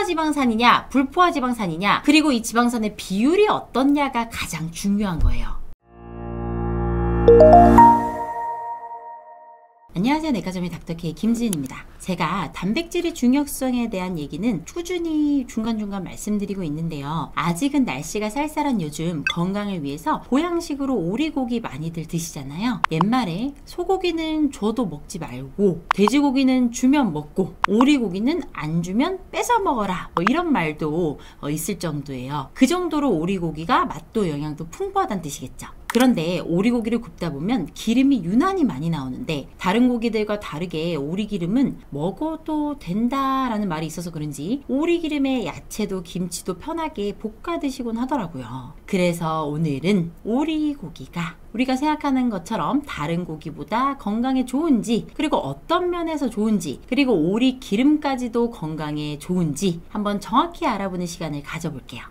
포화지방산이냐 불포화지방산이냐, 그리고 이 지방산의 비율이 어떻냐가 가장 중요한 거예요. 안녕하세요. 내과점의 닥터케이 김지은입니다. 제가 단백질의 중요성에 대한 얘기는 꾸준히 중간중간 말씀드리고 있는데요. 아직은 날씨가 쌀쌀한 요즘 건강을 위해서 보양식으로 오리고기 많이들 드시잖아요. 옛말에 소고기는 줘도 먹지 말고 돼지고기는 주면 먹고 오리고기는 안 주면 뺏어 먹어라, 이런 말도 있을 정도예요. 그 정도로 오리고기가 맛도 영양도 풍부하다는 뜻이겠죠. 그런데 오리고기를 굽다 보면 기름이 유난히 많이 나오는데 다른 고기들과 다르게 오리기름은 먹어도 된다라는 말이 있어서 그런지 오리기름에 야채도 김치도 편하게 볶아 드시곤 하더라고요. 그래서 오늘은 오리고기가 우리가 생각하는 것처럼 다른 고기보다 건강에 좋은지, 그리고 어떤 면에서 좋은지, 그리고 오리 기름까지도 건강에 좋은지 한번 정확히 알아보는 시간을 가져볼게요.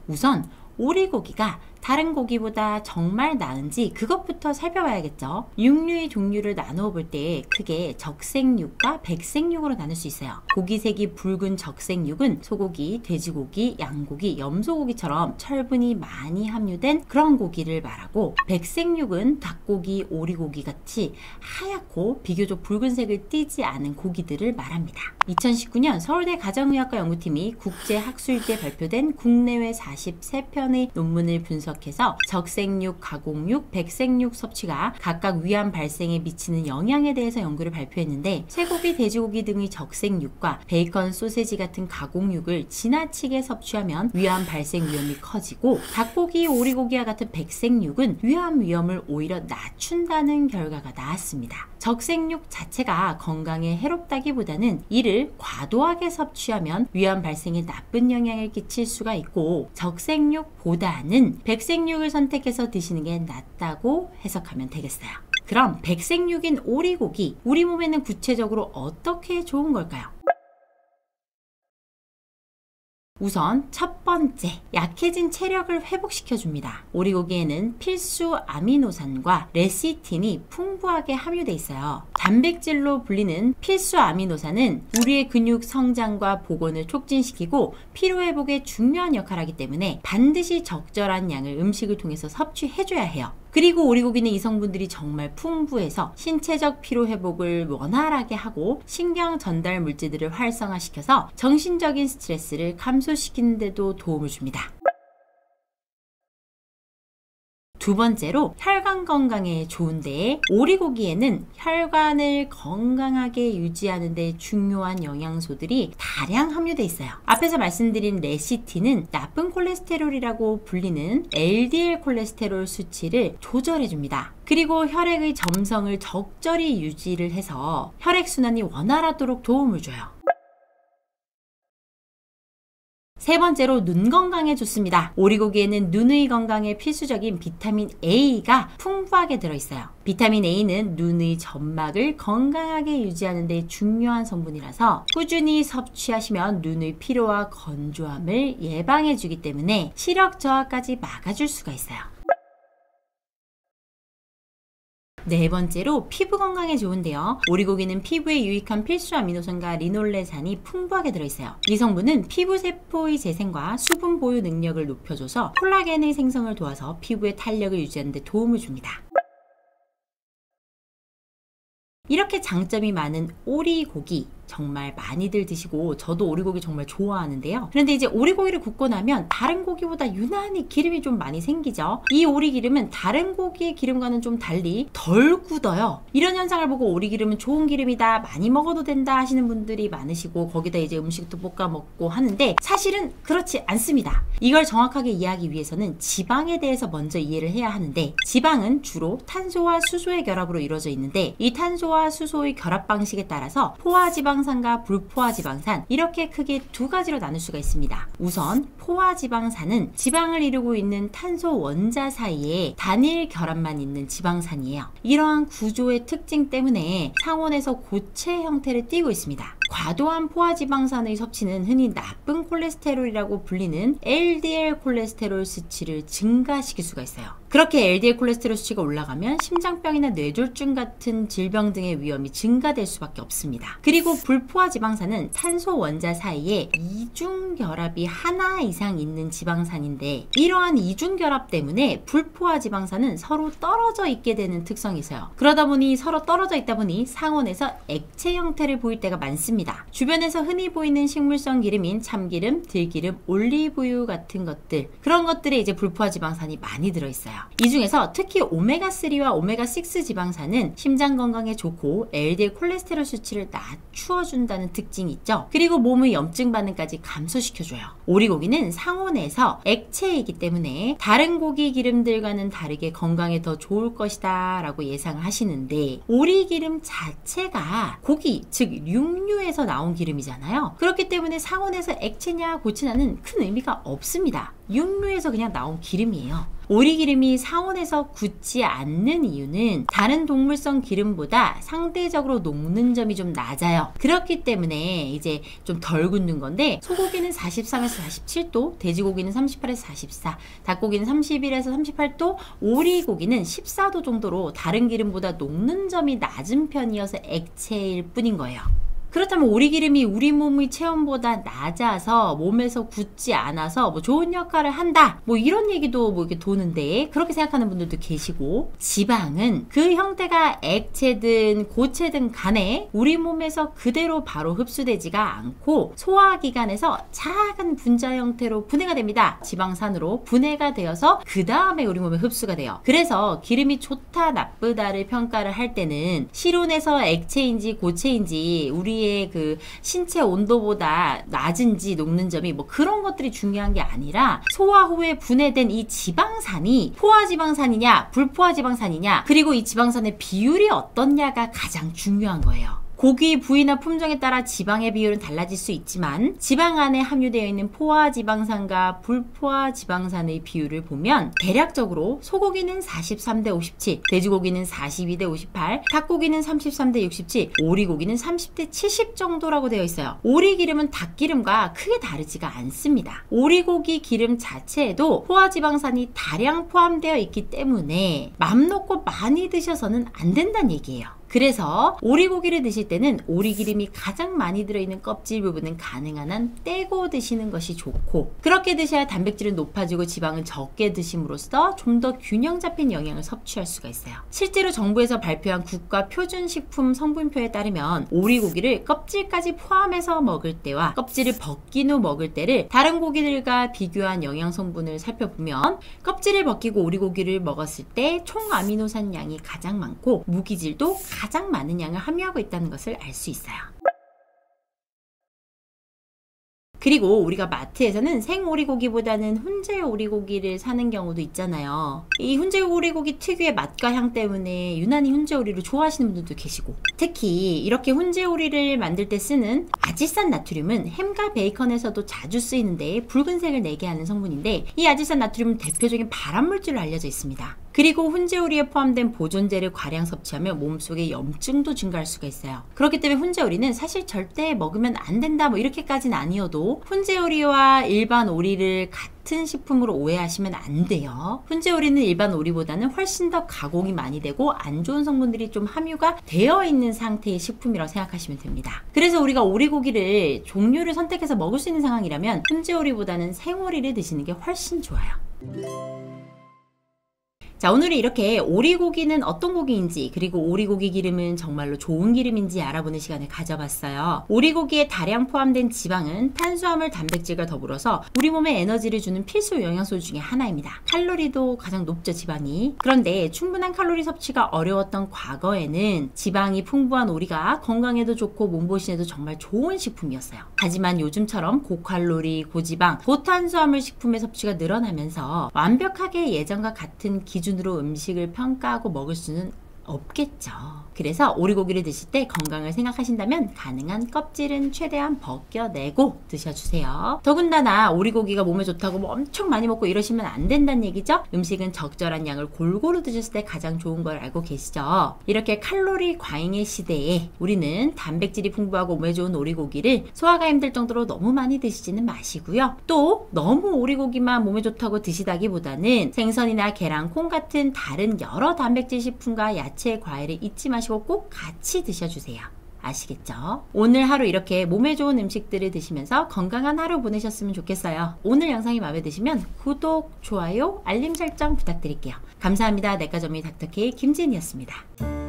우선 오리고기가 다른 고기보다 정말 나은지 그것부터 살펴봐야겠죠. 육류의 종류를 나누어 볼 때 크게 적색육과 백색육으로 나눌 수 있어요. 고기색이 붉은 적색육은 소고기, 돼지고기, 양고기, 염소고기처럼 철분이 많이 함유된 그런 고기를 말하고, 백색육은 닭고기, 오리고기 같이 하얗고 비교적 붉은색을 띠지 않은 고기들을 말합니다. 2019년 서울대 가정의학과 연구팀이 국제학술지에 발표된 국내외 43편의 논문을 분석해서 적색육, 가공육, 백색육 섭취가 각각 위암 발생에 미치는 영향에 대해서 연구를 발표했는데, 쇠고기, 돼지고기 등의 적색육과 베이컨, 소세지 같은 가공육을 지나치게 섭취하면 위암 발생 위험이 커지고, 닭고기, 오리고기와 같은 백색육은 위암 위험을 오히려 낮춘다는 결과가 나왔습니다. 적색육 자체가 건강에 해롭다기보다는 이를 과도하게 섭취하면 위암 발생에 나쁜 영향을 끼칠 수가 있고, 적색육보다는 백색육을 선택해서 드시는 게 낫다고 해석하면 되겠어요. 그럼 백색육인 오리고기, 우리 몸에는 구체적으로 어떻게 좋은 걸까요? 우선 첫 번째, 약해진 체력을 회복시켜줍니다. 오리고기에는 필수 아미노산과 레시틴이 풍부하게 함유되어 있어요. 단백질로 불리는 필수 아미노산은 우리의 근육 성장과 복원을 촉진시키고 피로회복에 중요한 역할을 하기 때문에 반드시 적절한 양을 음식을 통해서 섭취해줘야 해요. 그리고 오리고기는 이 성분들이 정말 풍부해서 신체적 피로회복을 원활하게 하고 신경 전달 물질들을 활성화시켜서 정신적인 스트레스를 감소시키는 데도 도움을 줍니다. 두 번째로 혈관 건강에 좋은데, 오리고기에는 혈관을 건강하게 유지하는 데 중요한 영양소들이 다량 함유되어 있어요. 앞에서 말씀드린 레시틴은 나쁜 콜레스테롤이라고 불리는 LDL 콜레스테롤 수치를 조절해줍니다. 그리고 혈액의 점성을 적절히 유지를 해서 혈액순환이 원활하도록 도움을 줘요. 세 번째로 눈 건강에 좋습니다. 오리고기에는 눈의 건강에 필수적인 비타민 A가 풍부하게 들어있어요. 비타민 A는 눈의 점막을 건강하게 유지하는 데 중요한 성분이라서 꾸준히 섭취하시면 눈의 피로와 건조함을 예방해 주기 때문에 시력 저하까지 막아줄 수가 있어요. 네 번째로 피부 건강에 좋은데요. 오리고기는 피부에 유익한 필수 아미노산과 리놀레산이 풍부하게 들어있어요. 이 성분은 피부 세포의 재생과 수분 보유 능력을 높여줘서 콜라겐의 생성을 도와서 피부의 탄력을 유지하는 데 도움을 줍니다. 이렇게 장점이 많은 오리고기, 정말 많이들 드시고 저도 오리고기 정말 좋아하는데요. 그런데 이제 오리고기를 굽고 나면 다른 고기보다 유난히 기름이 좀 많이 생기죠. 이 오리기름은 다른 고기의 기름과는 좀 달리 덜 굳어요. 이런 현상을 보고 오리기름은 좋은 기름이다, 많이 먹어도 된다 하시는 분들이 많으시고, 거기다 이제 음식도 볶아 먹고 하는데 사실은 그렇지 않습니다. 이걸 정확하게 이해하기 위해서는 지방에 대해서 먼저 이해를 해야 하는데, 지방은 주로 탄소와 수소의 결합으로 이루어져 있는데, 이 탄소와 수소의 결합 방식에 따라서 포화지방 지방산과 불포화지방산, 이렇게 크게 두 가지로 나눌 수가 있습니다. 우선 포화지방산은 지방을 이루고 있는 탄소 원자 사이에 단일 결합만 있는 지방산이에요. 이러한 구조의 특징 때문에 상온에서 고체 형태를 띠고 있습니다. 과도한 포화지방산의 섭취는 흔히 나쁜 콜레스테롤이라고 불리는 LDL 콜레스테롤 수치를 증가시킬 수가 있어요. 그렇게 LDL 콜레스테롤 수치가 올라가면 심장병이나 뇌졸중 같은 질병 등의 위험이 증가될 수밖에 없습니다. 그리고 불포화 지방산은 탄소 원자 사이에 이중결합이 하나 이상 있는 지방산인데, 이러한 이중결합 때문에 불포화 지방산은 서로 떨어져 있게 되는 특성이 있어요. 그러다 보니 서로 떨어져 있다 보니 상온에서 액체 형태를 보일 때가 많습니다. 주변에서 흔히 보이는 식물성 기름인 참기름, 들기름, 올리브유 같은 것들, 그런 것들에 이제 불포화 지방산이 많이 들어있어요. 이 중에서 특히 오메가3와 오메가6 지방산은 심장 건강에 좋고 LDL 콜레스테롤 수치를 낮추어준다는 특징이 있죠. 그리고 몸의 염증 반응까지 감소시켜줘요. 오리고기는 상온에서 액체이기 때문에 다른 고기 기름들과는 다르게 건강에 더 좋을 것이다 라고 예상을 하시는데, 오리기름 자체가 고기, 즉 육류에서 나온 기름이잖아요. 그렇기 때문에 상온에서 액체냐 고체냐는 큰 의미가 없습니다. 육류에서 그냥 나온 기름이에요. 오리기름이 상온에서 굳지 않는 이유는 다른 동물성 기름보다 상대적으로 녹는 점이 좀 낮아요. 그렇기 때문에 이제 좀 덜 굳는 건데, 소고기는 43에서 47도, 돼지고기는 38에서 44, 닭고기는 31에서 38도, 오리고기는 14도 정도로 다른 기름보다 녹는 점이 낮은 편이어서 액체일 뿐인 거예요. 그렇다면 오리기름이 우리 몸의 체온보다 낮아서 몸에서 굳지 않아서 뭐 좋은 역할을 한다, 뭐 이런 얘기도 뭐 이렇게 도는데, 그렇게 생각하는 분들도 계시고, 지방은 그 형태가 액체든 고체든 간에 우리 몸에서 그대로 바로 흡수되지가 않고 소화기관에서 작은 분자 형태로 분해가 됩니다. 지방산으로 분해가 되어서 그 다음에 우리 몸에 흡수가 돼요. 그래서 기름이 좋다 나쁘다를 평가를 할 때는 실온에서 액체인지 고체인지 우리의 그 신체 온도보다 낮은지 녹는 점이 뭐 그런 것들이 중요한 게 아니라, 소화 후에 분해된 이 지방산이 포화 지방산이냐 불포화 지방산이냐, 그리고 이 지방산의 비율이 어떻냐가 가장 중요한 거예요. 고기 부위나 품종에 따라 지방의 비율은 달라질 수 있지만, 지방 안에 함유되어 있는 포화 지방산과 불포화 지방산의 비율을 보면 대략적으로 소고기는 43대 57, 돼지고기는 42대 58, 닭고기는 33대 67, 오리고기는 30대 70 정도라고 되어 있어요. 오리기름은 닭기름과 크게 다르지가 않습니다. 오리고기 기름 자체에도 포화 지방산이 다량 포함되어 있기 때문에 맘 놓고 많이 드셔서는 안 된다는 얘기예요. 그래서 오리고기를 드실 때는 오리기름이 가장 많이 들어있는 껍질 부분은 가능한 한 떼고 드시는 것이 좋고, 그렇게 드셔야 단백질은 높아지고 지방은 적게 드심으로써 좀 더 균형 잡힌 영양을 섭취할 수가 있어요. 실제로 정부에서 발표한 국가 표준식품 성분표에 따르면 오리고기를 껍질까지 포함해서 먹을 때와 껍질을 벗긴 후 먹을 때를 다른 고기들과 비교한 영양 성분을 살펴보면, 껍질을 벗기고 오리고기를 먹었을 때 총 아미노산 양이 가장 많고 무기질도 가장 많은 양을 함유하고 있다는 것을 알 수 있어요. 그리고 우리가 마트에서는 생오리고기보다는 훈제 오리고기를 사는 경우도 있잖아요. 이 훈제 오리고기 특유의 맛과 향 때문에 유난히 훈제 오리를 좋아하시는 분들도 계시고, 특히 이렇게 훈제 오리를 만들 때 쓰는 아질산 나트륨은 햄과 베이컨에서도 자주 쓰이는데 붉은색을 내게 하는 성분인데, 이 아질산 나트륨은 대표적인 발암물질로 알려져 있습니다. 그리고 훈제오리에 포함된 보존제를 과량 섭취하면 몸속에 염증도 증가할 수가 있어요. 그렇기 때문에 훈제오리는 사실 절대 먹으면 안 된다 뭐 이렇게까지는 아니어도, 훈제오리와 일반 오리를 같은 식품으로 오해하시면 안 돼요. 훈제오리는 일반 오리보다는 훨씬 더 가공이 많이 되고 안 좋은 성분들이 좀 함유가 되어 있는 상태의 식품이라고 생각하시면 됩니다. 그래서 우리가 오리고기를 종류를 선택해서 먹을 수 있는 상황이라면 훈제오리보다는 생오리를 드시는 게 훨씬 좋아요. 자, 오늘은 이렇게 오리고기는 어떤 고기인지, 그리고 오리고기 기름은 정말로 좋은 기름인지 알아보는 시간을 가져봤어요. 오리고기에 다량 포함된 지방은 탄수화물, 단백질과 더불어서 우리 몸에 에너지를 주는 필수 영양소 중에 하나입니다. 칼로리도 가장 높죠, 지방이. 그런데 충분한 칼로리 섭취가 어려웠던 과거에는 지방이 풍부한 오리가 건강에도 좋고 몸보신에도 정말 좋은 식품이었어요. 하지만 요즘처럼 고칼로리, 고지방, 고탄수화물 식품의 섭취가 늘어나면서 완벽하게 예전과 같은 기준으로 음식을 평가하고 먹을 수는 없겠죠. 그래서 오리고기를 드실 때 건강을 생각하신다면 가능한 껍질은 최대한 벗겨내고 드셔주세요. 더군다나 오리고기가 몸에 좋다고 뭐 엄청 많이 먹고 이러시면 안 된다는 얘기죠. 음식은 적절한 양을 골고루 드셨을 때 가장 좋은 걸 알고 계시죠. 이렇게 칼로리 과잉의 시대에 우리는 단백질이 풍부하고 몸에 좋은 오리고기를 소화가 힘들 정도로 너무 많이 드시지는 마시고요. 또 너무 오리고기만 몸에 좋다고 드시다기보다는 생선이나 계란, 콩 같은 다른 여러 단백질 식품과 야채, 과일을 잊지 마시고 꼭 같이 드셔주세요. 아시겠죠? 오늘 하루 이렇게 몸에 좋은 음식들을 드시면서 건강한 하루 보내셨으면 좋겠어요. 오늘 영상이 마음에 드시면 구독, 좋아요, 알림 설정 부탁드릴게요. 감사합니다. 내과점이 닥터K 김지은이었습니다.